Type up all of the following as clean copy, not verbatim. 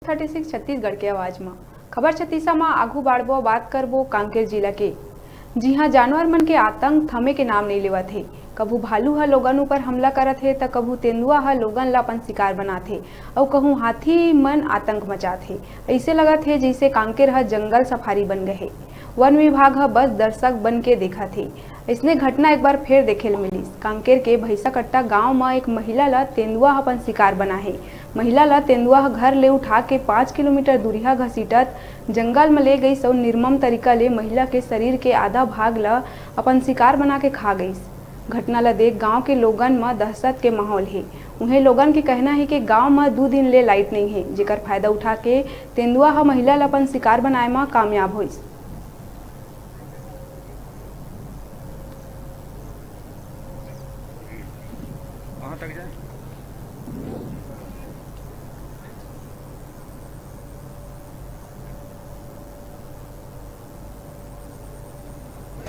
36 छत्तीसगढ़ के आवाज में खबर छत्तीसा में आगू बाढ़बो बात करबो कांकेर जिला के। जी हाँ, जानवर मन के आतंक थमे के नाम नहीं लेवत है। कभू भालू ह लोगन ऊपर हमला करत है तो कभू तेंदुआ ह लोगन ला अपन शिकार बनात है और कहूँ हाथी मन आतंक मचात है। ऐसे लगत है जैसे कांकेर ह जंगल सफारी बन गए है। वन विभाग ह बस दर्शक बन के देखत है। इसने घटना एक बार फिर देखे मिली। कांकेर के भैंसाकट्टा गांव में एक महिला ला तेंदुआ अपन शिकार बना है। महिला ला तेंदुआ घर ले उठा के 5 किलोमीटर दूरिया घसीटत जंगल में ले गई और निर्मम तरीका ले महिला के शरीर के आधा भाग ला अपन शिकार बना के खा गई। घटना ला देख गांव के लोगन में दहशत के माहौल है। उन्हें लोगन के कहना है कि गांव में 2 दिन ले लाइट नहीं है, जेकर फायदा उठा के तेंदुआ ह महिला ला अपन शिकार बनाए में कामयाब हुई।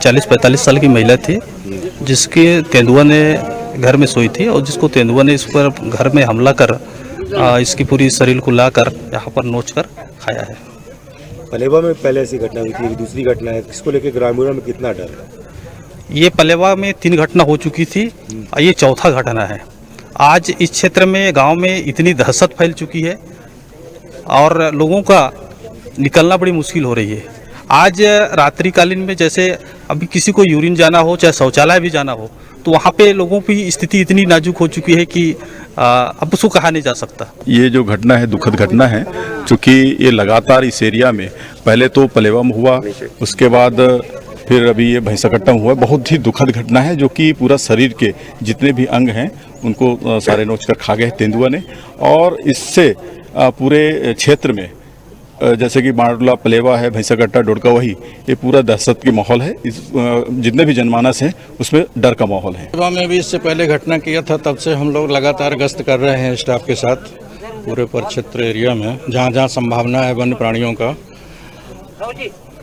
40-45 साल की महिला थी जिसके तेंदुआ ने घर में सोई थी और जिसको तेंदुआ ने इस पर घर में हमला कर इसकी पूरी शरीर को लाकर यहाँ पर नोच कर खाया है। पलेवा में पहले ऐसी घटना हुई थी, दूसरी घटना है, इसको लेकर ग्रामीणों में कितना डर है? ये पलेवा में 3 घटना हो चुकी थी, ये चौथा घटना है। आज इस क्षेत्र में गांव में इतनी दहशत फैल चुकी है और लोगों का निकलना बड़ी मुश्किल हो रही है। आज रात्रिकालीन में जैसे अभी किसी को यूरिन जाना हो, चाहे शौचालय भी जाना हो, तो वहाँ पे लोगों की स्थिति इतनी नाजुक हो चुकी है कि अब उसको कहा नहीं जा सकता। ये जो घटना है दुखद घटना है, क्योंकि ये लगातार इस एरिया में पहले तो पलेवा में हुआ, उसके बाद फिर अभी ये भैंसाकट्टा में हुआ। बहुत ही दुखद घटना है जो कि पूरा शरीर के जितने भी अंग हैं उनको सारे नोच कर खा गए तेंदुआ ने। और इससे पूरे क्षेत्र में जैसे कि बाड़ला, पलेवा है, भैंसाकट्टा, डोडका, वही ये पूरा दहशत की माहौल है। इस जितने भी जनमानस हैं उसमें डर का माहौल है। पलेवा में भी इससे पहले घटना किया था, तब से हम लोग लगातार गश्त कर रहे हैं स्टाफ के साथ पूरे परिक्षेत्र एरिया में, जहाँ जहाँ संभावना है वन्य प्राणियों का।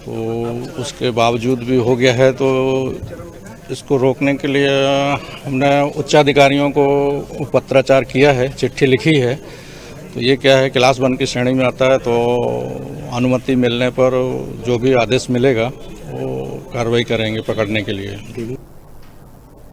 तो उसके बावजूद भी हो गया है, तो इसको रोकने के लिए हमने उच्चाधिकारियों को पत्राचार किया है, चिट्ठी लिखी है। तो ये क्या है, क्लास 1 की श्रेणी में आता है, तो अनुमति मिलने पर जो भी आदेश मिलेगा वो कार्रवाई करेंगे पकड़ने के लिए।